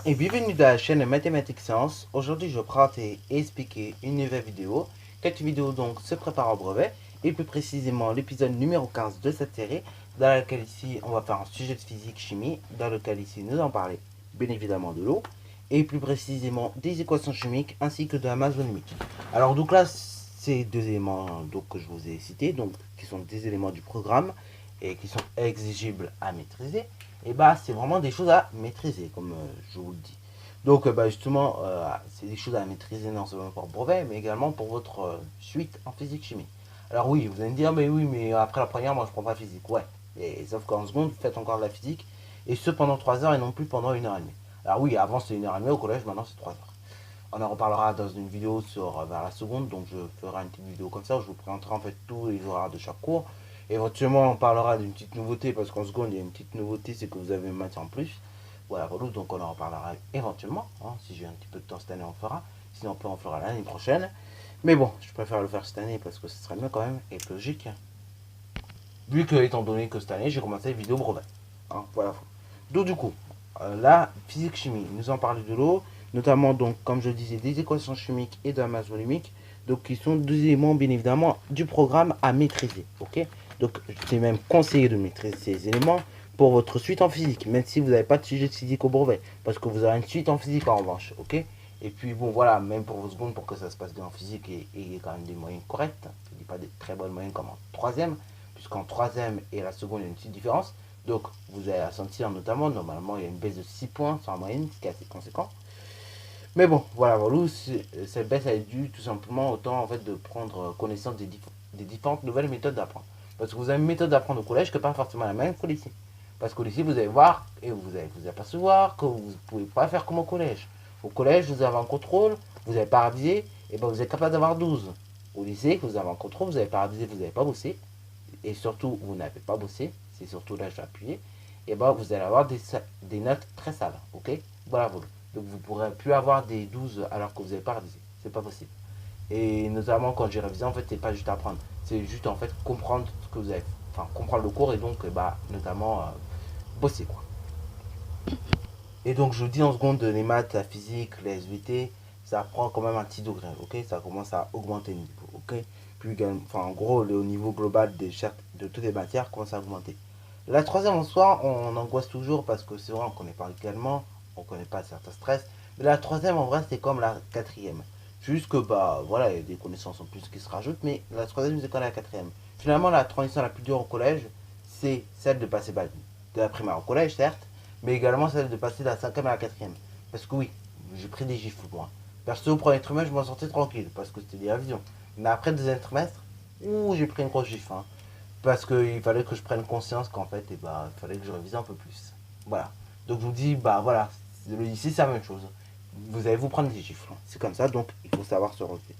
et bienvenue dans la chaîne Mathématiques Sciences. Aujourd'hui, je vais présenter et expliquer une nouvelle vidéo. Cette vidéo donc se prépare au brevet et plus précisément l'épisode numéro 15 de cette série dans laquelle ici on va faire un sujet de physique chimie dans lequel ici nous allons parler bien évidemment de l'eau et plus précisément des équations chimiques ainsi que de la masse volumique. Alors donc là, ces deux éléments donc, que je vous ai cités, donc qui sont des éléments du programme et qui sont exigibles à maîtriser, et bah c'est vraiment des choses à maîtriser comme je vous le dis. Donc justement, c'est des choses à maîtriser non seulement pour le brevet, mais également pour votre suite en physique chimie. Alors oui, vous allez me dire, mais oui, mais après la première, moi je prends pas physique. Ouais, et, sauf qu'en seconde, vous faites encore de la physique, et ce pendant 3 heures et non plus pendant 1 heure et demie. Alors oui, avant c'était 1 heure et demie au collège, maintenant c'est 3 heures. On en reparlera dans une vidéo sur vers la seconde, donc je ferai une petite vidéo comme ça où je vous présenterai en fait tous les horaires de chaque cours. Éventuellement, on parlera d'une petite nouveauté parce qu'en seconde, il y a une petite nouveauté, c'est que vous avez une matière en plus. Voilà, voilà, donc on en reparlera éventuellement. Hein, si j'ai un petit peu de temps cette année, on fera. Sinon, on peut en faire l'année prochaine. Mais bon, je préfère le faire cette année parce que ce serait mieux quand même et plus logique. Vu que, étant donné que cette année, j'ai commencé les vidéos brevet. Hein, voilà. Donc, du coup, la physique-chimie, nous en parlons de l'eau, notamment, donc, comme je disais, des équations chimiques et de la masse volumique, donc, qui sont deux éléments, bien évidemment, du programme à maîtriser. Ok. Donc, c'est même conseillé de maîtriser ces éléments pour votre suite en physique, même si vous n'avez pas de sujet de physique au brevet, parce que vous aurez une suite en physique en revanche. Ok. Et puis, bon, voilà, même pour vos secondes, pour que ça se passe bien en physique et il y ait quand même des moyennes correctes, je ne dis pas des très bonnes moyennes comme en troisième, puisqu'en troisième et la seconde, il y a une petite différence. Donc, vous allez la sentir notamment, normalement, il y a une baisse de 6 points sur la moyenne, ce qui est assez conséquent. Mais bon, voilà, voilà, cette baisse est due tout simplement au temps en fait, de prendre connaissance des différentes nouvelles méthodes d'apprendre. Parce que vous avez une méthode d'apprendre au collège qui n'est pas forcément la même qu'au lycée. Parce qu'au lycée, vous allez voir et vous allez vous apercevoir que vous ne pouvez pas faire comme au collège. Au collège, vous avez un contrôle, vous n'avez pas révisé, et ben vous êtes capable d'avoir 12. Au lycée, vous avez un contrôle, vous n'avez pas révisé, vous n'avez pas bossé, et surtout, vous n'avez pas bossé, c'est surtout là que je vais appuyer, et ben vous allez avoir des notes très sales. Ok. Voilà, voilà. Donc vous ne pourrez plus avoir des 12 alors que vous n'avez pas révisé. C'est pas possible. Et notamment quand j'ai révisé, en fait, c'est pas juste apprendre. C'est juste en fait comprendre ce que vous avez. Enfin, comprendre le cours et donc, bah, notamment, bosser quoi. Et donc, je vous dis en seconde, les maths, la physique, les SVT, ça prend quand même un petit degré, ok. Ça commence à augmenter le niveau, ok. Puis, enfin, en gros, le niveau global de toutes les matières commence à augmenter. La troisième en soi, on angoisse toujours parce que c'est vrai, on ne connaît pas également, on ne connaît pas certains stress. Mais la troisième, en vrai, c'est comme la quatrième. Juste que, bah, voilà, il y a des connaissances en plus qui se rajoutent, mais la troisième, c'est comme la quatrième. Finalement, la transition la plus dure au collège, c'est celle de passer bah, de la primaire au collège, certes, mais également celle de passer de la cinquième à la quatrième. Parce que oui, j'ai pris des gifles, moi. Perso, au premier trimestre, je m'en sortais tranquille, parce que c'était des révisions. Mais après le deuxième trimestre, ouh, j'ai pris une grosse gifle, hein. Parce qu'il fallait que je prenne conscience qu'en fait, et bah, il fallait que je révise un peu plus. Voilà. Donc je vous dis, bah voilà, le lycée c'est la même chose. Vous allez vous prendre des gifles. C'est comme ça, donc il faut savoir se relever.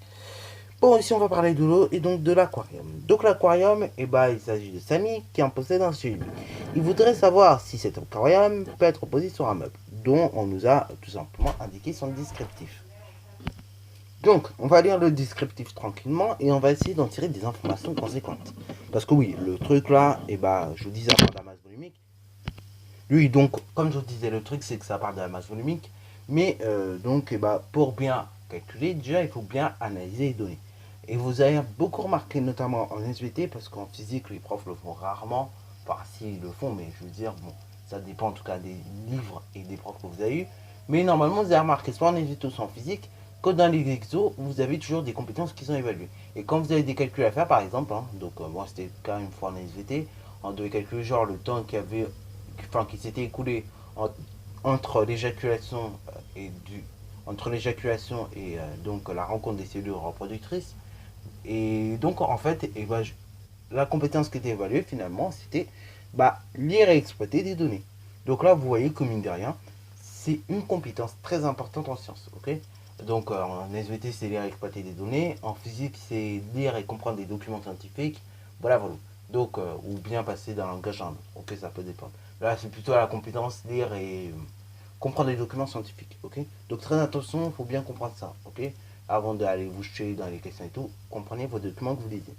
Bon, ici on va parler de l'eau et donc de l'aquarium. Donc l'aquarium, et bah, il s'agit de Samy qui en possède un chez lui. Il voudrait savoir si cet aquarium peut être posé sur un meuble, dont on nous a tout simplement indiqué son descriptif. Donc, on va lire le descriptif tranquillement et on va essayer d'en tirer des informations conséquentes. Parce que oui, le truc là, et bah, je vous disais avant de la masse volumique. Lui, donc, comme je vous disais, le truc c'est que ça parle de la masse volumique. Mais donc, et bah, pour bien calculer, déjà, il faut bien analyser les données. Et vous avez beaucoup remarqué, notamment en SVT, parce qu'en physique, les profs le font rarement. Enfin, s'ils le font, mais je veux dire, bon, ça dépend en tout cas des livres et des profs que vous avez eu. Mais normalement, vous avez remarqué, soit en SVT ou soit en physique, que dans les exos, vous avez toujours des compétences qui sont évaluées. Et quand vous avez des calculs à faire, par exemple, hein, donc moi c'était quand même une fois en SVT, on devait calculer genre le temps qu'il y avait, enfin, qui s'était écoulé en- entre l'éjaculation entre l'éjaculation et donc la rencontre des cellules reproductrices. Et donc en fait, et ben, la compétence qui était évaluée finalement, c'était bah, lire et exploiter des données. Donc là, vous voyez que mine de rien, c'est une compétence très importante en sciences, ok. Donc en SVT, c'est lire et exploiter des données. En physique, c'est lire et comprendre des documents scientifiques. Voilà, voilà. Donc, ou bien passer d'un langage à un autre. Ok, ça peut dépendre. Là, c'est plutôt la compétence lire et comprendre les documents scientifiques, ok. Donc très attention, il faut bien comprendre ça, ok. Avant d'aller vous jeter dans les questions et tout, comprenez vos documents que vous lisez.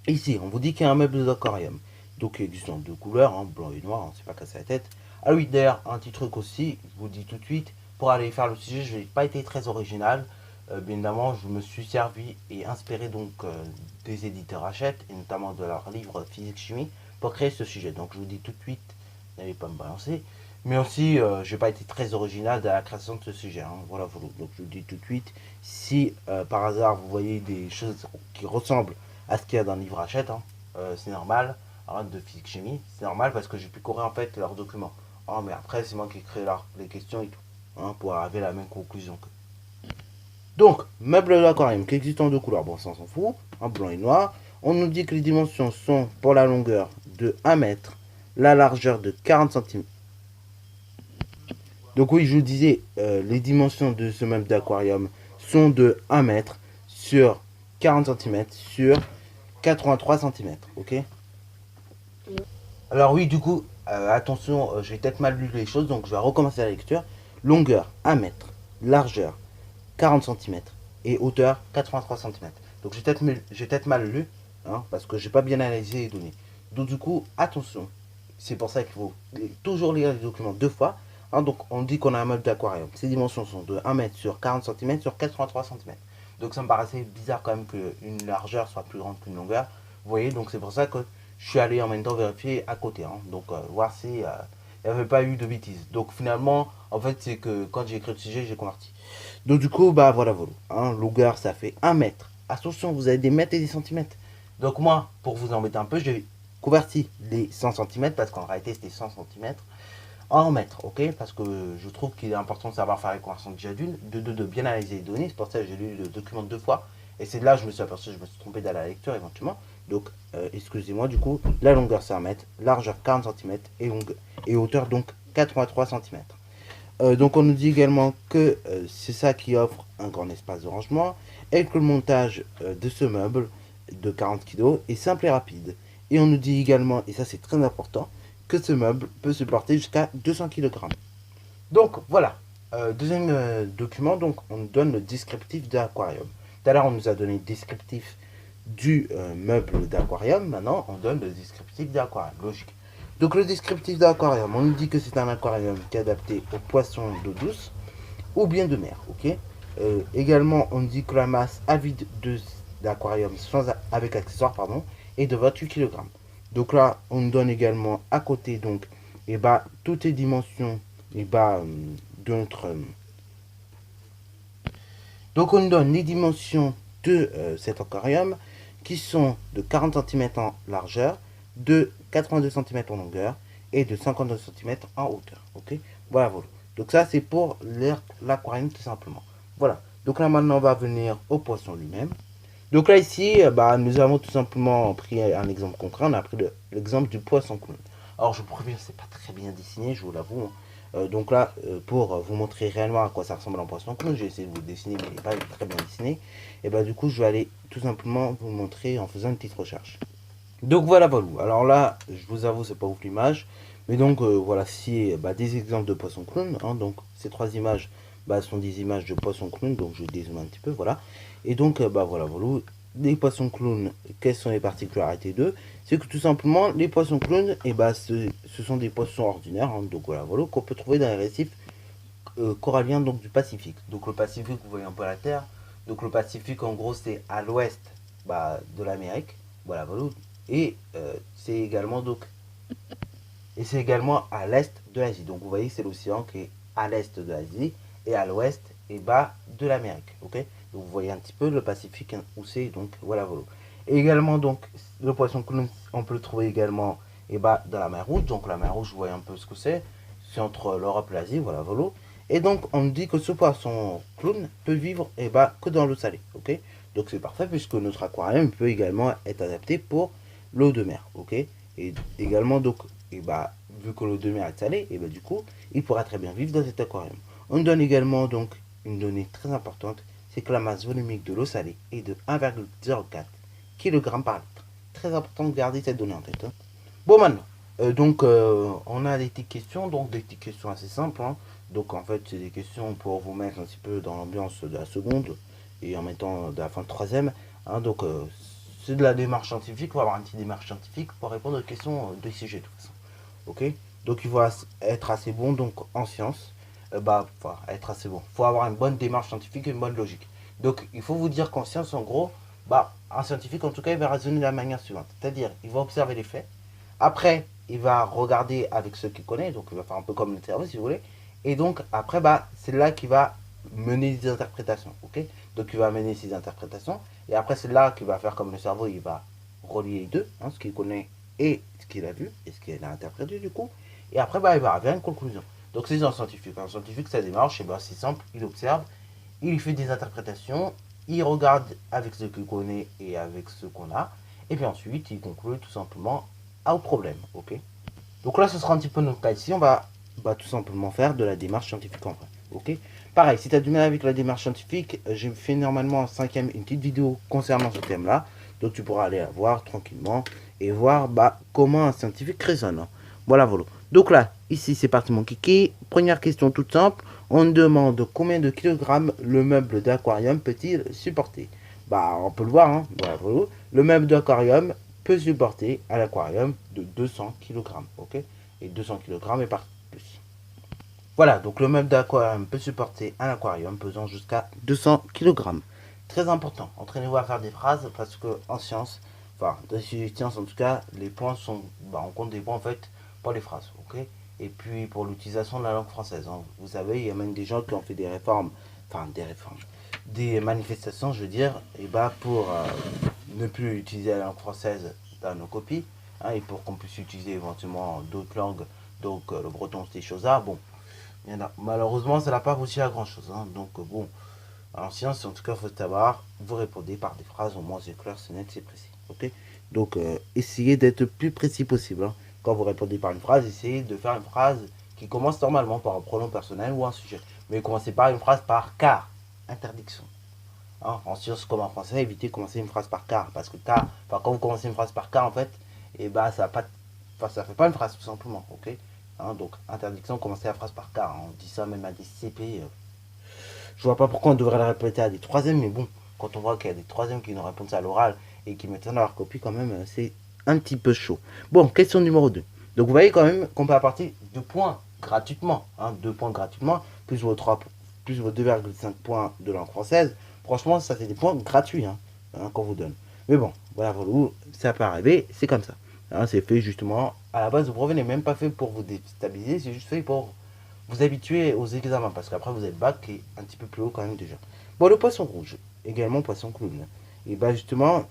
Ici, on vous dit qu'il y a un meuble d'aquarium. Donc, il existe en deux couleurs, hein, blanc et noir, on ne s'est pas cassé la tête. Ah oui, d'ailleurs, un petit truc aussi, je vous le dis tout de suite, pour aller faire le sujet, je n'ai pas été très original. Bien évidemment, je me suis servi et inspiré donc des éditeurs Hachette, et notamment de leur livre Physique-Chimie, pour créer ce sujet. Donc je vous dis tout de suite, n'allez pas me balancer. Mais aussi, je n'ai pas été très original dans la création de ce sujet. Hein. Voilà, voilà. Donc je vous dis tout de suite, si par hasard vous voyez des choses qui ressemblent à ce qu'il y a dans le livre Hachette, hein, c'est normal, hein, de physique-chimie, c'est normal parce que j'ai pu courir en fait leurs documents. Oh, mais après, c'est moi qui crée les questions et tout, hein, pour arriver à la même conclusion que. Donc, meuble d'aquarium qui existe en deux couleurs, bon, ça on s'en fout, en blanc et noir. On nous dit que les dimensions sont pour la longueur de 1 mètre, la largeur de 40 centimètres. Donc oui, je vous disais, les dimensions de ce meuble d'aquarium sont de 1 mètre sur 40 centimètres sur 83 centimètres, ok. Alors oui, du coup, attention, j'ai peut-être mal lu les choses, donc je vais recommencer la lecture. Longueur 1 mètre, largeur 40 centimètres et hauteur 83 centimètres. Donc j'ai peut-être mal lu, hein, parce que j'ai pas bien analysé les données. Donc du coup, attention, c'est pour ça qu'il faut toujours lire les documents deux fois. Hein, donc on dit qu'on a un meuble d'aquarium. Ses dimensions sont de 1 mètre sur 40 centimètres sur 83 centimètres. Donc ça me paraissait bizarre quand même qu'une largeur soit plus grande qu'une longueur. Vous voyez, donc c'est pour ça que je suis allé en même temps vérifier à côté. Hein, donc voir si il n'y avait pas eu de bêtises. Donc finalement, en fait, c'est que quand j'ai écrit le sujet, j'ai converti. Donc du coup, bah voilà, voilà. Hein, longueur, ça fait 1 mètre. Attention, vous avez des mètres et des centimètres. Donc moi, pour vous embêter un peu, j'ai converti les 100 centimètres parce qu'en réalité, c'était 100 centimètres en mètres, ok. Parce que je trouve qu'il est important de savoir faire les conversions déjà d'une, de bien analyser les données. C'est pour ça que j'ai lu le document deux fois. Et c'est là que je me suis aperçu, je me suis trompé dans la lecture éventuellement. Donc, excusez-moi, du coup, la longueur c'est 1 mètre, largeur 40 centimètres et hauteur donc 83 centimètres. Donc on nous dit également que c'est ça qui offre un grand espace de rangement et que le montage de ce meuble de 40 kg est simple et rapide. Et on nous dit également, et ça c'est très important, que ce meuble peut se porter jusqu'à 200 kg. Donc voilà, deuxième document, donc on nous donne le descriptif de l'aquarium. Tout à l'heure on nous a donné le descriptif du meuble d'aquarium, maintenant on donne le descriptif de l'aquarium, logique. Donc le descriptif de l'aquarium, on nous dit que c'est un aquarium qui est adapté aux poissons d'eau douce ou bien de mer, ok. Également, on dit que la masse à vide de l'aquarium avec accessoires, pardon, est de 28 kg. Donc là, on nous donne également à côté, donc, et bah, toutes les dimensions, et bah, de notre. Donc on nous donne les dimensions de cet aquarium qui sont de 40 cm en largeur, de 82 cm en longueur et de 52 cm en hauteur. Ok, voilà, voilà. Donc ça c'est pour l'aquarium tout simplement. Voilà. Donc là maintenant on va venir au poisson lui-même. Donc là ici, bah, nous avons tout simplement pris un exemple concret. On a pris l'exemple du poisson clown. Alors je vous préviens, c'est pas très bien dessiné, je vous l'avoue. Hein. Donc là, pour vous montrer réellement à quoi ça ressemble un poisson clown, j'ai essayé de vous le dessiner, mais il n'est pas très bien dessiné. Et bah du coup, je vais aller tout simplement vous le montrer en faisant une petite recherche. Donc voilà, voilà. Alors là, je vous avoue, c'est pas ouf l'image. Mais donc voilà, si bah, des exemples de poissons clown. Hein, donc ces trois images bah, sont des images de poissons clown. Donc je dézoome un petit peu, voilà. Et donc bah voilà, voilà. Les poissons clowns, quelles sont les particularités d'eux? C'est que tout simplement, les poissons clowns, et bah, ce sont des poissons ordinaires. Hein, donc voilà, voilà, qu'on peut trouver dans les récifs coralliens donc, du Pacifique. Donc le Pacifique, vous voyez un peu la Terre. Donc le Pacifique, en gros, c'est à l'ouest bah, de l'Amérique. Voilà, voilà. Et c'est également donc c'est également à l'est de l'Asie. Donc vous voyez c'est l'océan qui est à l'est de l'Asie et à l'ouest et bas de l'Amérique. Ok. Donc vous voyez un petit peu le Pacifique hein, où c'est donc voilà voilà. Et également donc le poisson clown on peut le trouver également et bas dans la mer Rouge. Donc la mer Rouge vous voyez un peu ce que c'est. C'est entre l'Europe et l'Asie voilà voilà. Et donc on dit que ce poisson clown peut vivre et bas que dans l'eau salée. Ok. Donc c'est parfait puisque notre aquarium peut également être adapté pour l'eau de mer. Ok. Et également donc et bah, vu que l'eau de mer est salée, et bah, du coup, il pourra très bien vivre dans cet aquarium. On donne également donc une donnée très importante, c'est que la masse volumique de l'eau salée est de 1,04 kg par litre. Très important de garder cette donnée en tête. Hein. Bon maintenant, on a des petites questions, donc des petites questions assez simples. Hein. Donc en fait, c'est des questions pour vous mettre un petit peu dans l'ambiance de la seconde et en même temps de la fin de troisième. Hein. Donc c'est de la démarche scientifique, on va avoir une petite démarche scientifique pour répondre aux questions de sujet de toute façon. Ok. Donc il faut être assez bon donc en sciences. Faut être assez bon. Il faut avoir une bonne démarche scientifique et une bonne logique. Donc il faut vous dire qu'en science, en gros, un scientifique en tout cas, il va raisonner de la manière suivante. C'est-à-dire, il va observer les faits. Après, il va regarder avec ceux qu'il connaît. Donc il va faire un peu comme le cerveau si vous voulez. Et donc après, c'est là qu'il va mener des interprétations. Ok. Donc il va mener ses interprétations. Et après, c'est là qu'il va faire comme le cerveau, il va relier les deux, ce qu'il connaît et ce qu'il a vu et ce qu'il a interprété du coup. Et après, il va arriver à une conclusion. Donc c'est un scientifique. Un scientifique, sa démarche, c'est simple, il observe, il fait des interprétations, il regarde avec ce qu'il connaît et avec ce qu'on a, et puis ensuite, il conclut tout simplement au problème, ok. Donc là, ce sera un petit peu notre cas ici, on va tout simplement faire de la démarche scientifique en vrai, ok. Pareil, si tu as du mal avec la démarche scientifique, j'ai fait normalement en cinquième une petite vidéo concernant ce thème-là, donc tu pourras aller la voir tranquillement et voir comment un scientifique raisonne. Voilà, voilà. Donc là, ici c'est parti mon kiki. Première question toute simple. On demande combien de kilogrammes le meuble d'aquarium peut-il supporter. On peut le voir. Voilà, voilà. Le meuble d'aquarium peut supporter à l'aquarium de 200 kg. Ok. Et 200 kg et pas plus. Voilà, donc le meuble d'aquarium peut supporter un aquarium pesant jusqu'à 200 kg. Très important, entraînez-vous à faire des phrases parce que en sciences, dans les sciences en tout cas, les points sont, on compte des points en fait pour les phrases, ok. Et puis pour l'utilisation de la langue française, vous savez, il y a même des gens qui ont fait des réformes, des manifestations, je veux dire, pour ne plus utiliser la langue française dans nos copies, et pour qu'on puisse utiliser éventuellement d'autres langues, donc le breton, ces choses-là, malheureusement, ça n'a pas abouti à grand chose. Donc, en science, en tout cas, il faut savoir, vous répondez par des phrases, au moins c'est clair, c'est net, c'est précis. Ok. Donc, essayez d'être le plus précis possible. Quand vous répondez par une phrase, essayez de faire une phrase qui commence normalement par un pronom personnel ou un sujet. Mais commencez pas une phrase par car. Interdiction. En science comme en français, évitez de commencer une phrase par car. Parce que car, quand vous commencez une phrase par car, en fait, ça fait pas une phrase tout simplement. Ok. Donc, interdiction, commencer la phrase par car. On dit ça même à des CP. Je vois pas pourquoi on devrait le répéter à des troisièmes, mais bon, quand on voit qu'il y a des troisièmes qui nous répondent ça à l'oral et qui mettent ça dans leur copie, quand même, c'est un petit peu chaud. Bon, question numéro 2. Donc, vous voyez quand même qu'on peut apporter 2 points gratuitement. 2 points gratuitement, plus vos 2,5 points de langue française. Franchement, ça c'est des points gratuits qu'on vous donne. Mais bon, voilà, ça peut arriver, c'est comme ça. C'est fait justement, à la base, le brevet n'est même pas fait pour vous déstabiliser, c'est juste fait pour vous habituer aux examens, parce qu'après vous avez le bac qui est un petit peu plus haut quand même déjà. Bon, le poisson rouge, également poisson clown. Et justement,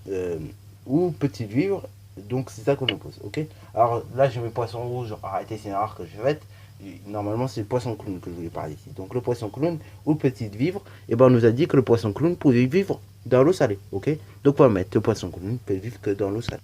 où peut-il vivre? Donc c'est ça qu'on nous pose, ok. Alors là, j'ai mes poissons rouges, arrêtez, c'est une erreur que je vais normalement c'est le poisson clown que je voulais parler ici. Donc le poisson clown, où peut-il vivre? On nous a dit que le poisson clown pouvait vivre dans l'eau salée, ok. Donc on va mettre le poisson clown peut vivre que dans l'eau salée.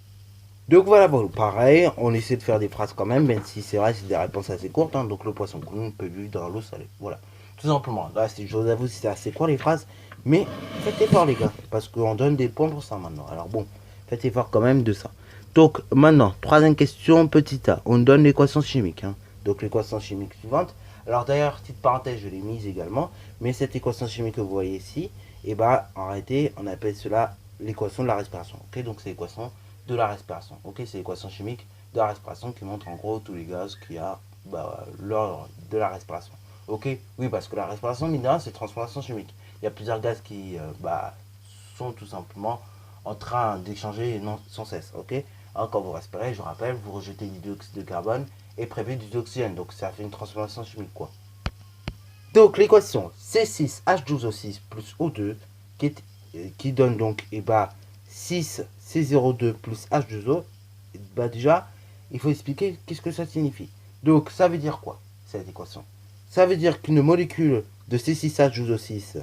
Donc voilà, pareil, on essaie de faire des phrases quand même si c'est vrai, c'est des réponses assez courtes. Donc le poisson clown peut vivre dans l'eau salée. Voilà, tout simplement. Là, je vous avoue, c'est assez court les phrases, mais faites effort les gars, parce qu'on donne des points pour ça maintenant. Alors bon, faites effort quand même de ça. Donc maintenant, troisième question, petit a, on donne l'équation chimique. Donc l'équation chimique suivante. Alors d'ailleurs, petite parenthèse, je l'ai mise également, mais cette équation chimique que vous voyez ici, en réalité, on appelle cela l'équation de la respiration. Ok, donc c'est l'équation de la respiration. Ok, c'est l'équation chimique de la respiration qui montre en gros tous les gaz qu'il y a lors de la respiration. Ok, oui, parce que la respiration, mine de rien, c'est transformation chimique. Il y a plusieurs gaz qui sont tout simplement en train d'échanger sans cesse. Ok, quand vous respirez, je rappelle, vous rejetez du dioxyde de carbone et prévez du dioxygène. Donc ça fait une transformation chimique quoi. Donc l'équation C6H12O6 plus O2 qui donne donc 6 C02 plus H2O, déjà, il faut expliquer qu'est-ce que ça signifie. Donc, ça veut dire quoi, cette équation? Ça veut dire qu'une molécule de C6H12O6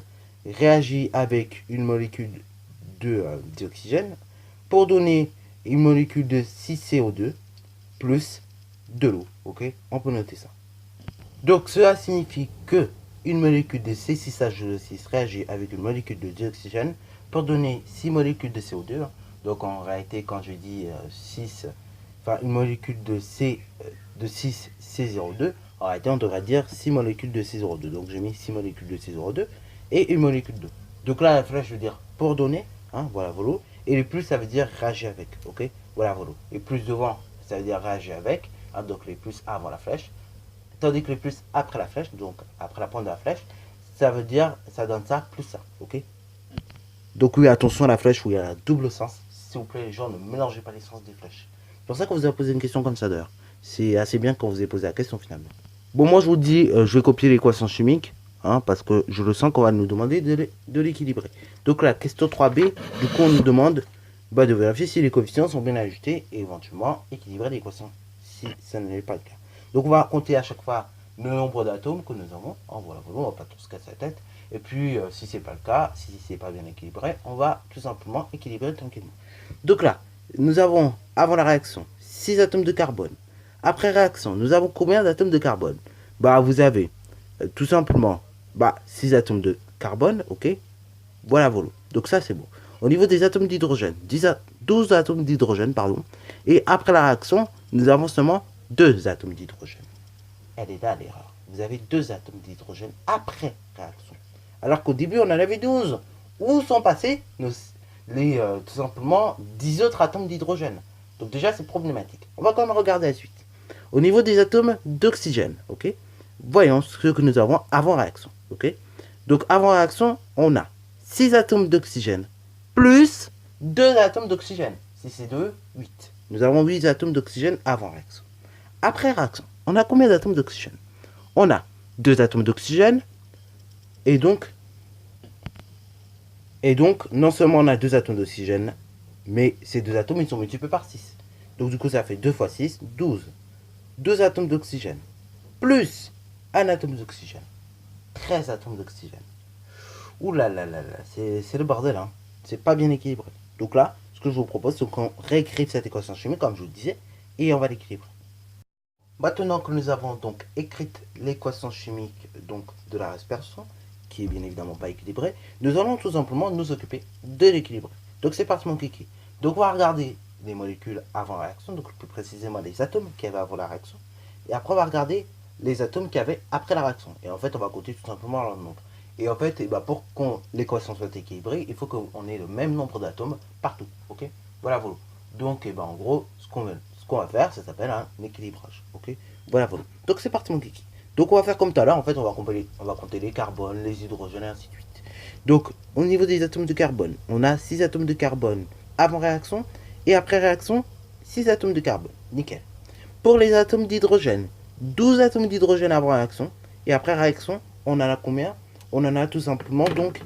réagit avec une molécule de dioxygène pour donner une molécule de 6CO2 plus de l'eau. Ok, on peut noter ça. Donc, cela signifie que une molécule de C6H12O6 réagit avec une molécule de dioxygène pour donner 6 molécules de CO2. Donc en réalité, quand je dis une molécule de 6C02, en réalité on devrait dire 6 molécules de C02. Donc j'ai mis 6 molécules de C02 et une molécule d'eau. Donc là, la flèche je veux dire pour donner, voilà, volo. Et le plus, ça veut dire réagir avec, ok. Voilà, volo. Et plus devant, ça veut dire réagir avec. hein, donc les plus avant la flèche, tandis que les plus après la flèche, donc après la pointe de la flèche, ça veut dire, ça donne ça plus ça, ok? Donc oui, attention à la flèche où il y a un double sens. S'il vous plaît, les gens, ne mélangez pas les sens des flèches. C'est pour ça qu'on vous a posé une question comme ça d'ailleurs. C'est assez bien qu'on vous ait posé la question finalement. Bon, moi je vous dis, je vais copier l'équation chimique, hein, parce que je le sens qu'on va nous demander de l'équilibrer. Donc la question 3b, du coup on nous demande de vérifier si les coefficients sont bien ajustés et éventuellement équilibrer l'équation si ça n'est pas le cas. Donc on va compter à chaque fois le nombre d'atomes que nous avons. Oh, voilà, on va pas tous se casser la tête. Et puis si c'est pas le cas, si c'est pas bien équilibré, on va tout simplement équilibrer tranquillement. Donc là, nous avons avant la réaction 6 atomes de carbone. Après réaction, nous avons combien d'atomes de carbone? Vous avez tout simplement 6 atomes de carbone, ok? Voilà, voilà. Donc ça, c'est bon. Au niveau des atomes d'hydrogène, 12 atomes d'hydrogène, pardon. Et après la réaction, nous avons seulement 2 atomes d'hydrogène. Elle est là l'erreur. Vous avez 2 atomes d'hydrogène après réaction. Alors qu'au début, on en avait 12. Où sont passés tout simplement 10 autres atomes d'hydrogène? Donc déjà, c'est problématique. On va quand même regarder la suite. Au niveau des atomes d'oxygène, ok? Voyons ce que nous avons avant réaction, ok? Donc avant réaction, on a 6 atomes d'oxygène plus 2 atomes d'oxygène. 6 et 2, 8. Nous avons 8 atomes d'oxygène avant réaction. Après réaction, on a combien d'atomes d'oxygène? On a 2 atomes d'oxygène et donc, non seulement on a 2 atomes d'oxygène, mais ces 2 atomes, ils sont multipliés par 6. Donc du coup, ça fait 2 fois 6, 12. 2 atomes d'oxygène, plus 1 atome d'oxygène. 13 atomes d'oxygène. Ouh là là là là, c'est le bordel, hein. C'est pas bien équilibré. Donc là, ce que je vous propose, c'est qu'on réécrive cette équation chimique, comme je vous le disais, et on va l'équilibrer. Maintenant que nous avons donc écrit l'équation chimique donc, de la respiration, qui est bien évidemment pas équilibrée, nous allons tout simplement nous occuper de l'équilibrer. Donc c'est parti mon kiki. Donc on va regarder les molécules avant la réaction, donc plus précisément les atomes qui avaient avant la réaction, et après on va regarder les atomes qu'il y avait après la réaction. Et en fait, on va compter tout simplement leur nombre. Et en fait, pour que l'équation soit équilibrée, il faut qu'on ait le même nombre d'atomes partout. Ok? Voilà, voilà. Donc, en gros, ce qu'on va faire, ça s'appelle un équilibrage. Ok? Voilà, voilà. Donc, c'est parti, mon kiki. Donc, on va faire comme tout à l'heure. En fait, on va compter les carbones, les hydrogènes, et ainsi de suite. Donc, au niveau des atomes de carbone, on a 6 atomes de carbone avant réaction. Et après réaction, 6 atomes de carbone. Nickel. Pour les atomes d'hydrogène, 12 atomes d'hydrogène avant réaction. Et après réaction, on en a combien? On en a tout simplement donc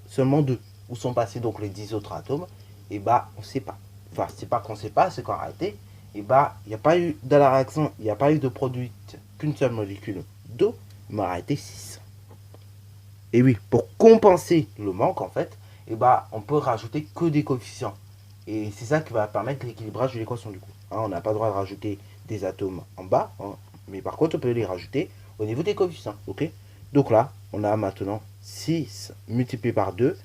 seulement 2. Où sont passés donc les 10 autres atomes? Et on ne sait pas. Enfin, c'est pas qu'on ne sait pas, c'est qu'en réalité, il n'y a pas eu, dans la réaction, il n'y a pas eu de produite qu'une seule molécule d'eau, mais en réalité 6. Et oui, pour compenser le manque, en fait, on peut rajouter que des coefficients. Et c'est ça qui va permettre l'équilibrage de l'équation du coup. Hein, on n'a pas le droit de rajouter des atomes en bas, hein, mais par contre, on peut les rajouter au niveau des coefficients. Ok? Donc là, on a maintenant 6 multiplié par 2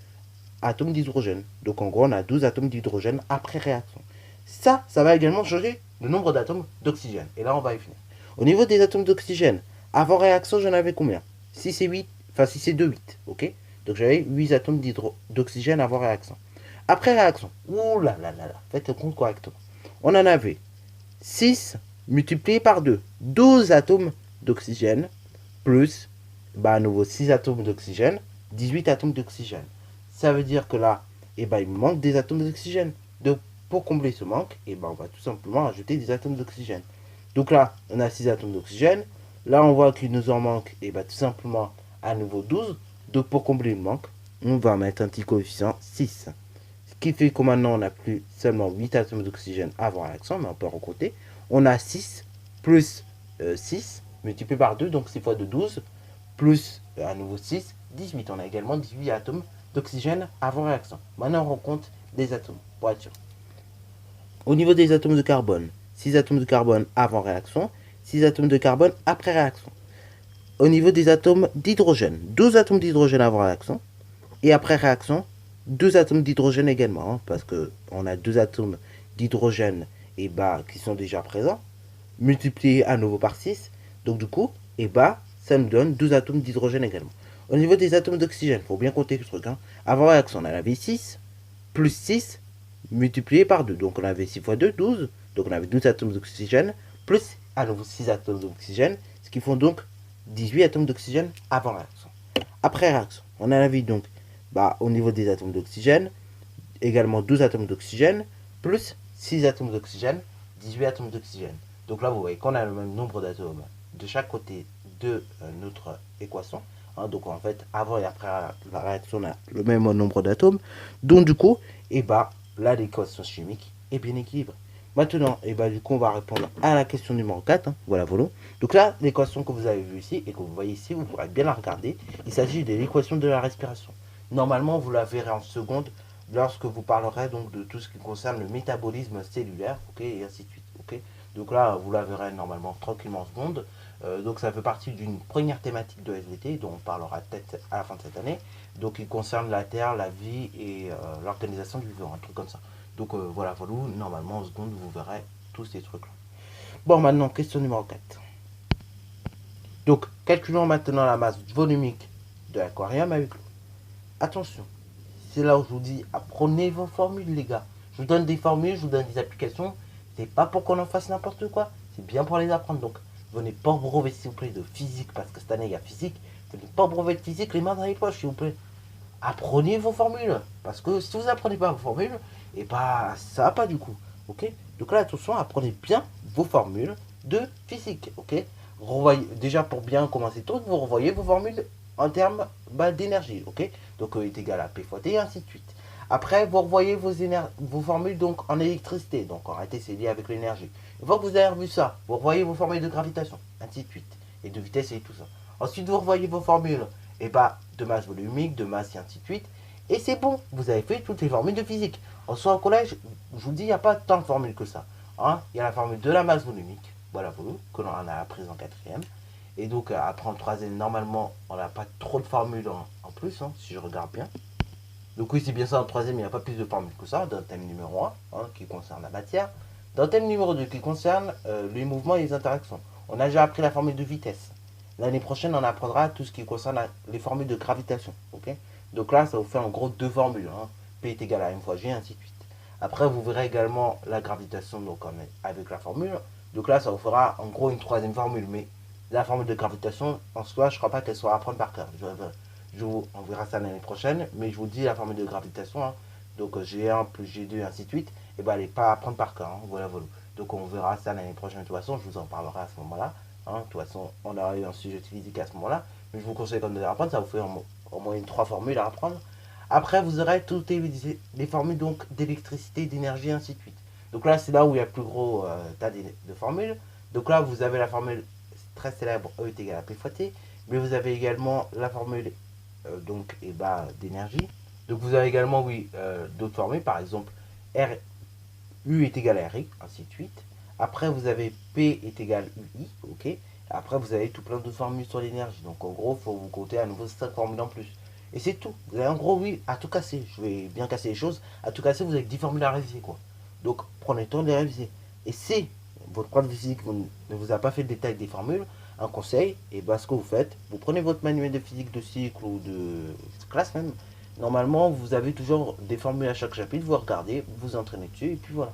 atomes d'hydrogène. Donc en gros, on a 12 atomes d'hydrogène après réaction. Ça va également changer le nombre d'atomes d'oxygène. Et là, on va y finir. Au niveau des atomes d'oxygène, avant réaction, j'en avais combien? 6 et 8, enfin 6 et 2, 8. Ok? Donc j'avais 8 atomes d'oxygène avant réaction. Après réaction, ouh là là là là, faites le compte correctement. On en avait 6 multiplié par 2, 12 atomes d'oxygène, plus à nouveau 6 atomes d'oxygène, 18 atomes d'oxygène. Ça veut dire que là, il manque des atomes d'oxygène. Donc, pour combler ce manque, on va tout simplement ajouter des atomes d'oxygène. Donc là, on a 6 atomes d'oxygène. Là, on voit qu'il nous en manque, tout simplement, à nouveau 12. Donc, pour combler le manque, on va mettre un petit coefficient 6. Ce qui fait que maintenant, on n'a plus seulement 8 atomes d'oxygène avant réaction, mais on peut recompter. On a 6 plus 6 multiplié par 2, donc 6 fois 2, 12, plus à nouveau 6, 18. On a également 18 atomes d'oxygène avant réaction. Maintenant, on recompte des atomes, pour être sûr. Au niveau des atomes de carbone, 6 atomes de carbone avant réaction, 6 atomes de carbone après réaction. Au niveau des atomes d'hydrogène, 12 atomes d'hydrogène avant réaction, et après réaction, 2 atomes d'hydrogène également, hein, parce qu'on a 2 atomes d'hydrogène qui sont déjà présents, multipliés à nouveau par 6. Donc du coup, ça nous donne 12 atomes d'hydrogène également. Au niveau des atomes d'oxygène, il faut bien compter ce truc. Hein. Avant réaction, on en avait 6, plus 6, multiplié par 2. Donc on avait 6 fois 2, 12. Donc on avait 12 atomes d'oxygène, plus à nouveau 6 atomes d'oxygène, ce qui font donc 18 atomes d'oxygène avant réaction. Après réaction, on a la vie donc au niveau des atomes d'oxygène, également 12 atomes d'oxygène, plus 6 atomes d'oxygène, 18 atomes d'oxygène. Donc là, vous voyez qu'on a le même nombre d'atomes de chaque côté de notre équation. Donc en fait, avant et après la réaction, on a le même nombre d'atomes. Donc du coup, là, l'équation chimique est bien équilibrée. Maintenant, du coup, on va répondre à la question numéro 4. Voilà. Donc là, l'équation que vous avez vue ici et que vous voyez ici, vous pourrez bien la regarder. Il s'agit de l'équation de la respiration. Normalement, vous la verrez en seconde lorsque vous parlerez donc de tout ce qui concerne le métabolisme cellulaire, et ainsi de suite, Donc là, vous la verrez normalement tranquillement en seconde. Donc ça fait partie d'une première thématique de SVT dont on parlera peut-être à la fin de cette année. Donc il concerne la Terre, la vie et l'organisation du vivant, un truc comme ça. Donc voilà, normalement en seconde vous verrez tous ces trucs-là. Bon, maintenant, question numéro 4. Donc calculons maintenant la masse volumique de l'aquarium avec l'eau. Attention, c'est là où je vous dis, apprenez vos formules les gars. Je vous donne des formules, je vous donne des applications. C'est pas pour qu'on en fasse n'importe quoi, c'est bien pour les apprendre. Donc venez pas brevet s'il vous plaît de physique, parce que cette année il y a physique. Venez pas brevet de physique les mains dans les poches s'il vous plaît. Apprenez vos formules, parce que si vous apprenez pas vos formules, ça va pas du coup, Donc là attention, apprenez bien vos formules de physique, Revoyez, déjà pour bien commencer tout, vous revoyez vos formules en termes d'énergie, Donc E est égal à P fois T et ainsi de suite. Après, vous revoyez vos formules donc en électricité, donc en réalité c'est lié avec l'énergie. Une fois que vous avez revu ça, vous revoyez vos formules de gravitation, ainsi de suite, et de vitesse et tout ça. Ensuite, vous revoyez vos formules de masse volumique, de masse et ainsi de suite. Et c'est bon, vous avez fait toutes les formules de physique. En soit au collège, je vous dis, il n'y a pas tant de formules que ça. Il y a la formule de la masse volumique, que l'on a apprise en quatrième. Et donc après en troisième, normalement, on n'a pas trop de formules en plus, si je regarde bien. Donc oui, c'est bien ça, en troisième, il n'y a pas plus de formules que ça, dans le thème numéro 1, qui concerne la matière. Dans le thème numéro 2, qui concerne les mouvements et les interactions. On a déjà appris la formule de vitesse. L'année prochaine, on apprendra tout ce qui concerne les formules de gravitation. Donc là, ça vous fait en gros deux formules. P est égal à m fois g, ainsi de suite. Après, vous verrez également la gravitation donc, avec la formule. Donc là, ça vous fera en gros une troisième formule. Mais la formule de gravitation, en soi, je ne crois pas qu'elle soit à apprendre par cœur. On verra ça l'année prochaine. Mais je vous dis la formule de gravitation. Donc G1 plus G2, ainsi de suite. Elle n'est pas à apprendre par cœur. Voilà. Donc on verra ça l'année prochaine. De toute façon, je vous en parlerai à ce moment-là. De toute façon, on aura eu un sujet de physique à ce moment-là. Mais je vous conseille quand même de les apprendre. Ça vous fait au moins 3 formules à apprendre. Après, vous aurez toutes les formules d'électricité, d'énergie, ainsi de suite. Donc là, c'est là où il y a le plus gros tas de formules. Donc là, vous avez la formule très célèbre E est égal à P fois T. Mais vous avez également la formule d'énergie. Donc vous avez également, d'autres formules. Par exemple, U est égal à RI, ainsi de suite. Après, vous avez P est égal à UI, Après, vous avez tout plein de formules sur l'énergie. Donc, en gros, il faut vous compter à nouveau 5 formules en plus. Et c'est tout. Vous avez en gros, à tout casser. Je vais bien casser les choses. À tout casser, vous avez 10 formules à réviser, Donc, prenez le temps de les réviser. Et si votre prof de physique ne vous a pas fait le détail des formules, un conseil, ce que vous faites, vous prenez votre manuel de physique de cycle ou de classe même. Normalement, vous avez toujours des formules à chaque chapitre. Vous regardez, vous entraînez dessus, et puis voilà.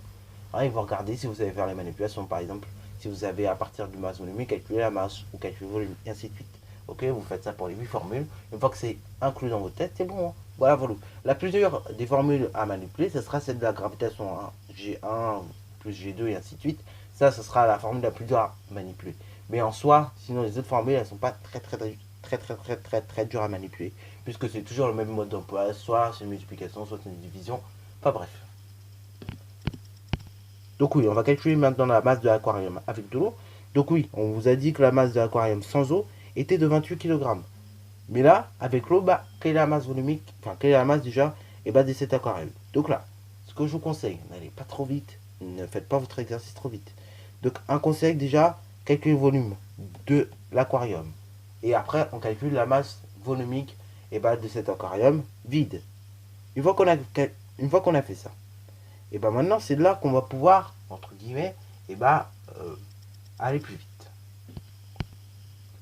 Et vous regardez si vous savez faire les manipulations, par exemple, si vous avez à partir du masse volumique, calculer la masse ou calculer le volume, et ainsi de suite. Vous faites ça pour les 8 formules. Une fois que c'est inclus dans votre tête, c'est bon. Voilà. La plus dure des formules à manipuler, ce sera celle de la gravitation. G1 plus G2 et ainsi de suite. Ça, ce sera la formule la plus dure à manipuler. Mais en soi, sinon les autres formules, elles sont pas très dures à manipuler. Puisque c'est toujours le même mode d'emploi. Soit c'est une multiplication, soit c'est une division. Enfin bref. Donc oui, on va calculer maintenant la masse de l'aquarium avec de l'eau. Donc oui, on vous a dit que la masse de l'aquarium sans eau était de 28 kg. Mais là, avec l'eau, quelle est la masse volumique, quelle est la masse déjà de cet aquarium. Donc là, ce que je vous conseille, n'allez pas trop vite, ne faites pas votre exercice trop vite. Donc un conseil déjà, calculez le volume de l'aquarium. Et après, on calcule la masse volumique de cet aquarium vide. Une fois qu'on a fait ça, et maintenant c'est là qu'on va pouvoir, entre guillemets, aller plus vite.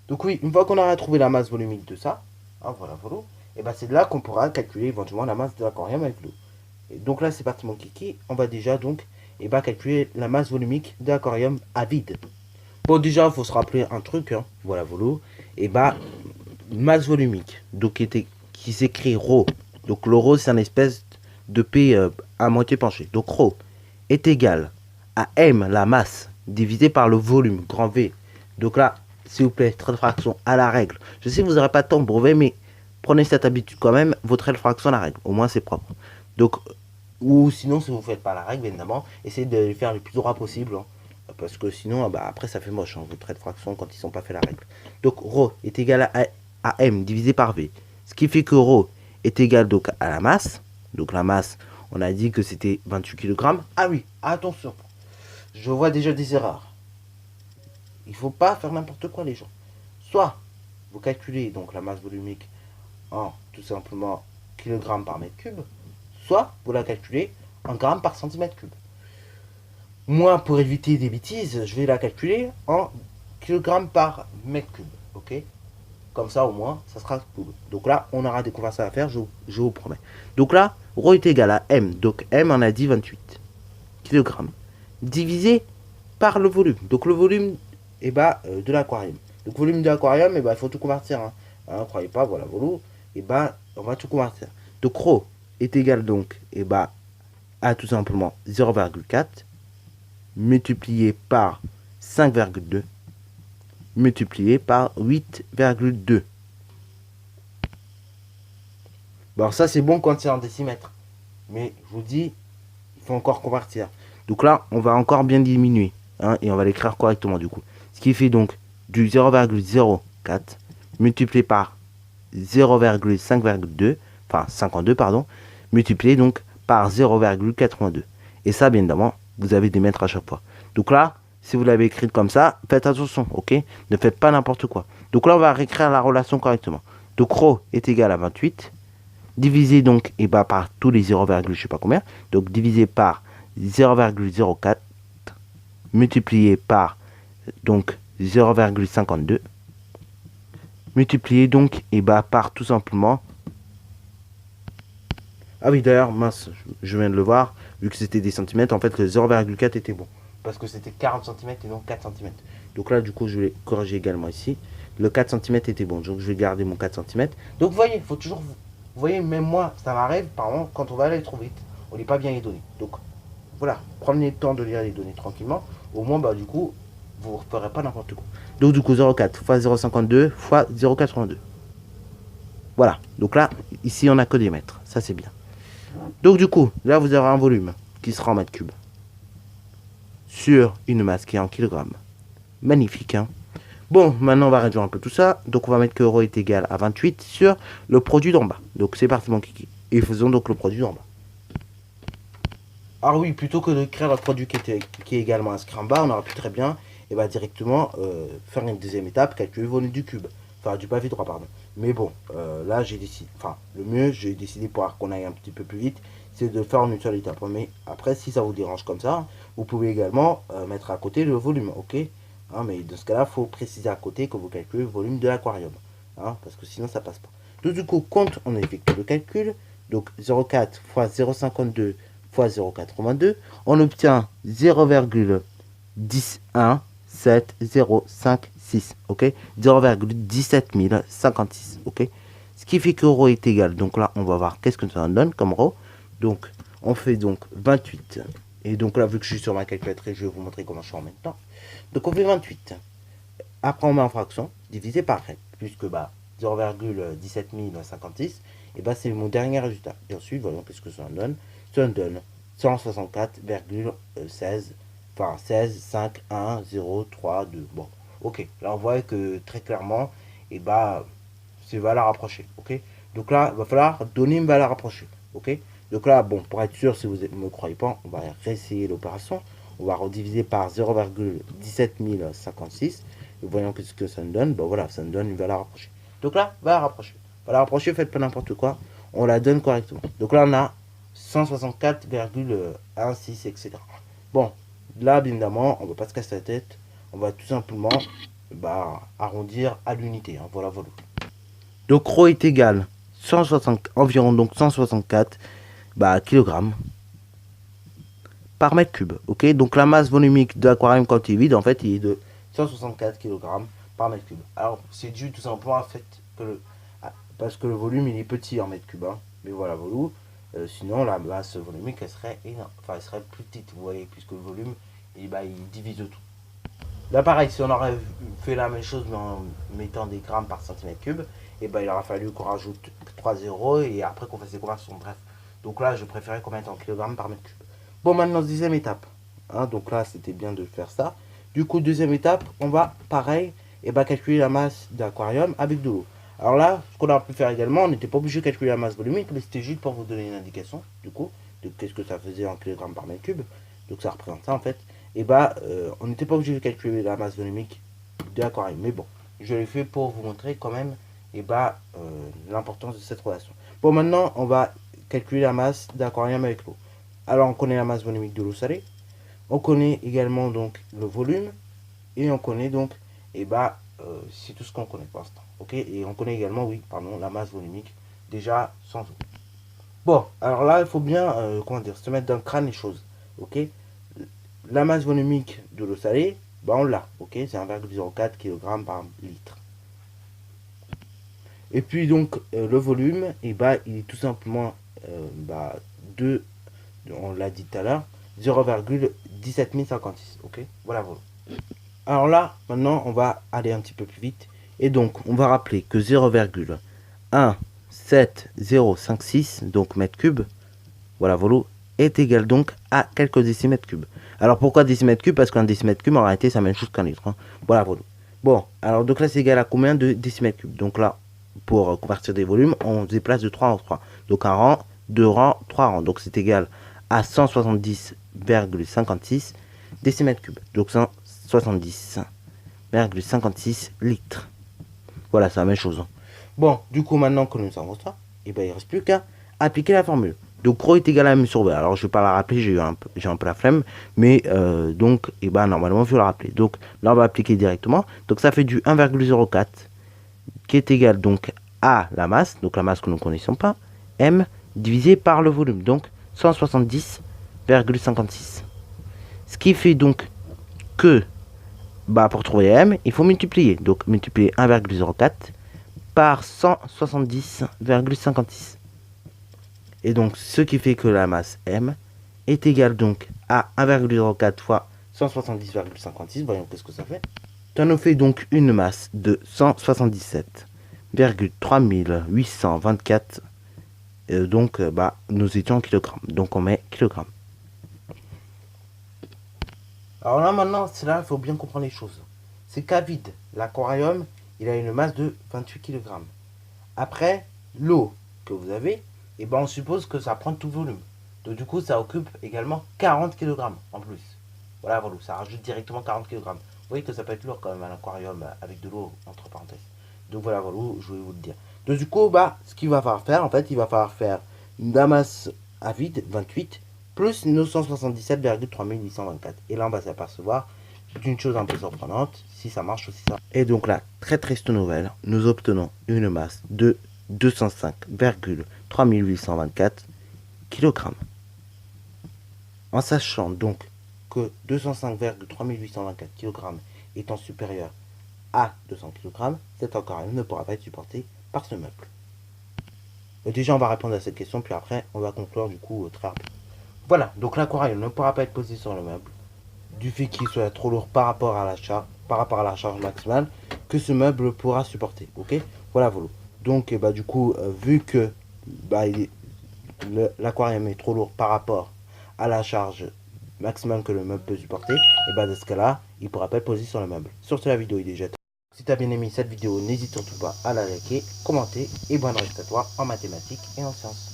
Donc oui, une fois qu'on aura trouvé la masse volumique de ça, c'est là qu'on pourra calculer éventuellement la masse de l'aquarium avec l'eau. Et donc là c'est parti mon kiki, on va déjà donc calculer la masse volumique de l'aquarium à vide. Bon, déjà, il faut se rappeler un truc, hein. Voilà, voilà. Et bah, masse volumique, donc qui s'écrit ρ. Donc le ρ, c'est une espèce de P à moitié penché. Donc ρ est égal à M, la masse, divisé par le volume, grand V. Donc là, s'il vous plaît, trait de fraction à la règle. Je sais que vous n'aurez pas de temps pour brevet, mais prenez cette habitude quand même, vos traits de fraction à la règle. Au moins, c'est propre. Donc, ou sinon, si vous ne faites pas la règle, évidemment, essayez de les faire le plus droit possible. Hein, parce que sinon, bah, après, ça fait moche, hein, vos traits de fraction quand ils ne sont pas fait la règle. Donc, ρ est égal à M divisé par V. Ce qui fait que ρ est égal donc à la masse. Donc, la masse, on a dit que c'était 28 kg. Ah oui, attention. Je vois déjà des erreurs. Il ne faut pas faire n'importe quoi, les gens. Soit vous calculez donc la masse volumique en tout simplement kg par mètre cube, soit vous la calculez en grammes par centimètre cube. Moi, pour éviter des bêtises, je vais la calculer en kg par mètre cube. Ok? Comme ça, au moins, ça sera cool. Donc là, on aura des conversions à faire, je vous promets. Donc là, ρ est égal à M. Donc M, on a dit 28 kg. Divisé par le volume. Donc le volume de l'aquarium. Donc volume de l'aquarium, il faut tout convertir. Hein, croyez pas, voilà, volume. On va tout convertir. Donc ρ est égal donc à tout simplement 0,4 multiplié par 5,2 multiplié par 8,2. Bon, alors ça c'est bon quand c'est en décimètres. Mais je vous dis, il faut encore convertir. Donc là, on va encore bien diminuer. Hein, et on va l'écrire correctement du coup. Ce qui fait donc du 0,04 multiplié par 0,5,2, enfin 52 pardon, multiplié donc par 0,82. Et ça, bien évidemment, vous avez des mètres à chaque fois. Donc là, si vous l'avez écrit comme ça, faites attention, ok? Ne faites pas n'importe quoi. Donc là, on va réécrire la relation correctement. Donc ρ est égal à 28, divisé donc par tous les 0, je sais pas combien, donc divisé par 0,04 multiplié par donc 0,52 multiplié donc par tout simplement. Ah oui, d'ailleurs, mince, je viens de le voir, vu que c'était des centimètres, en fait le 0,4 était bon. Parce que c'était 40 cm et non 4 cm. Donc là, du coup, je vais corriger également ici. Le 4 cm était bon, donc je vais garder mon 4 cm. Donc vous voyez, il faut toujours... Vous voyez, même moi, ça m'arrive, par exemple, quand on va aller trop vite, on n'est pas bien les données. Donc voilà, prenez le temps de lire les données tranquillement. Au moins, du coup, vous ne ferez pas n'importe quoi. Donc du coup, 0,4 fois 0,52 fois 0,82. Voilà, donc là, ici, on n'a que des mètres. Ça, c'est bien. Donc du coup, là, vous aurez un volume qui sera en mètres cubes sur une masse qui est en kilogrammes. Magnifique, hein? Bon, maintenant, on va réduire un peu tout ça. Donc, on va mettre que ρ est égal à 28 sur le produit d'en bas. Donc, c'est parti, mon kiki. Et faisons donc le produit d'en bas. Alors oui, plutôt que de créer le produit qui est également inscrit en bas, on aurait pu très bien directement faire une deuxième étape, calculer le volume du cube. Enfin, du pavé droit, pardon. Mais bon, là, j'ai décidé, enfin, le mieux, j'ai décidé pour qu'on aille un petit peu plus vite, c'est de faire en une seule étape. Mais après, si ça vous dérange comme ça, vous pouvez également mettre à côté le volume, ok? Hein, mais dans ce cas-là, il faut préciser à côté que vous calculez le volume de l'aquarium. Hein, parce que sinon, ça passe pas. Donc, du coup, quand on effectue le calcul, donc 0,4 fois 0,52 fois 0,82, on obtient 0,11705,6, ok? 0,17056, ok? Ce qui fait que ρ est égal, donc là, on va voir qu'est-ce que ça donne comme ρ. Donc, on fait donc 28. Et donc là, vu que je suis sur ma calculatrice, je vais vous montrer comment je fais en même temps. Donc, on fait 28. Après, on met en fraction, divisé par r, puisque 0,17056, et c'est mon dernier résultat. Et ensuite, voyons qu'est-ce que ça donne. Ça donne 164,16, enfin 16, 5, 1, 0, 3, 2. Bon, ok. Là, on voit que très clairement, c'est une valeur rapprochée, ok. Donc là, il va falloir donner une valeur rapprochée, ok. Donc là, bon, pour être sûr, si vous ne me croyez pas, on va réessayer l'opération. On va rediviser par 0,17056. Et voyons ce que ça nous donne. Bon, voilà, ça nous donne une valeur rapprochée. Donc là, valeur rapprochée. Valeur rapprochée, faites pas n'importe quoi. On la donne correctement. Donc là, on a 164,16, etc. Bon, là, bien évidemment, on ne va pas se casser la tête. On va tout simplement arrondir à l'unité. Hein. Voilà, voilà. Donc, ρ est égal 160, environ donc 164 kg par mètre cube. Ok, donc la masse volumique de l'aquarium quand il est vide, en fait, il est de 164 kg par mètre cube. Alors c'est dû tout simplement à fait que parce que le volume il est petit en mètre cube, hein. Mais voilà, voilà. Sinon la masse volumique elle serait énorme, enfin elle serait plus petite, vous voyez, puisque le volume il divise tout. Là pareil, si on aurait fait la même chose mais en mettant des grammes par centimètre cube, et il aurait fallu qu'on rajoute 3 zéros et après qu'on fasse des conversions, bref. Donc là je préférais qu'on mette en kilogrammes par mètre cube. Bon, maintenant deuxième étape, hein, donc là c'était bien de faire ça. Du coup deuxième étape, on va pareil calculer la masse d'aquarium avec de l'eau. Alors là, ce qu'on aurait pu faire également, on n'était pas obligé de calculer la masse volumique, mais c'était juste pour vous donner une indication, du coup, de qu'est-ce que ça faisait en kilogrammes par mètre cube. Donc ça représente ça en fait. On n'était pas obligé de calculer la masse volumique de l'aquarium. Mais bon, je l'ai fait pour vous montrer quand même l'importance de cette relation. Bon, maintenant, on va calculer la masse d'aquarium avec l'eau. Alors, on connaît la masse volumique de l'eau salée. On connaît également donc le volume. Et on connaît donc, c'est tout ce qu'on connaît pour l'instant. Ok. Et on connaît également, oui, pardon, la masse volumique déjà sans eau. Bon, alors là, il faut bien, se mettre dans le crâne les choses. Ok. La masse volumique de l'eau salée, on l'a. Ok. C'est 1,04 kg par litre. Et puis donc, le volume, il est tout simplement on l'a dit tout à l'heure, 0,17056. Ok. Voilà, voilà. Alors là, maintenant, on va aller un petit peu plus vite. Et donc, on va rappeler que 0,17056, donc mètre cube, voilà, volo, est égal donc à quelques décimètres cubes. Alors, pourquoi décimètres cubes? Parce qu'un décimètre cube, en réalité, c'est la même chose qu'un litre. Hein. Voilà, volo. Bon, alors, donc là, c'est égal à combien de décimètres cubes? Donc là, pour convertir des volumes, on se déplace de 3 en 3. Donc, un rang, 2 rangs, 3 rangs. Donc, c'est égal à 170,56 décimètres cubes. Donc, 170,56 litres. Voilà, c'est la même chose. Hein. Bon, du coup, maintenant que nous savons ça, il ne reste plus qu'à appliquer la formule. Donc, ρ est égal à m sur v. Alors, je ne vais pas la rappeler, j'ai un peu la flemme. Mais, normalement, il faut la rappeler. Donc, là, on va appliquer directement. Donc, ça fait du 1,04 qui est égal donc à la masse. Donc, la masse que nous ne connaissons pas. M divisé par le volume. Donc, 170,56. Ce qui fait donc que pour trouver M, il faut multiplier. Donc multiplier 1,04 par 170,56. Et donc ce qui fait que la masse M est égale donc à 1,04 fois 170,56. Voyons qu'est-ce que ça fait. Ça nous fait donc une masse de 177,3824. Donc nous étions en kilogrammes. Donc on met kilogrammes. Alors là maintenant, c'est là il faut bien comprendre les choses. C'est qu'à vide, l'aquarium, il a une masse de 28 kg. Après, l'eau que vous avez, on suppose que ça prend tout le volume. Donc du coup, ça occupe également 40 kg en plus. Voilà, voilà, ça rajoute directement 40 kg. Vous voyez que ça peut être lourd quand même un aquarium avec de l'eau entre parenthèses. Donc voilà, voilà, je voulais vous le dire. Donc du coup, ce qu'il va falloir faire, en fait, il va falloir faire la masse à vide, 28, plus 977,3824. Et là, on va s'apercevoir d'une chose un peu surprenante, si ça marche aussi ça. Et donc là, très triste nouvelle, nous obtenons une masse de 205,3824 kg. En sachant donc que 205,3824 kg étant supérieur à 200 kg, cet aquarium ne pourra pas être supporté par ce meuble. Déjà, on va répondre à cette question, puis après, on va conclure du coup très rapidement. Voilà, donc l'aquarium ne pourra pas être posé sur le meuble, du fait qu'il soit trop lourd par rapport à la charge maximale que ce meuble pourra supporter. Ok, voilà, voilà. Donc, du coup, vu que l'aquarium est trop lourd par rapport à la charge maximale que le meuble peut supporter, dans ce cas-là, il ne pourra pas être posé sur le meuble. Sur ce, la vidéo est déjà terminée. Si tu as bien aimé cette vidéo, n'hésite surtout pas à la liker, commenter et bonne reste à toi en mathématiques et en sciences.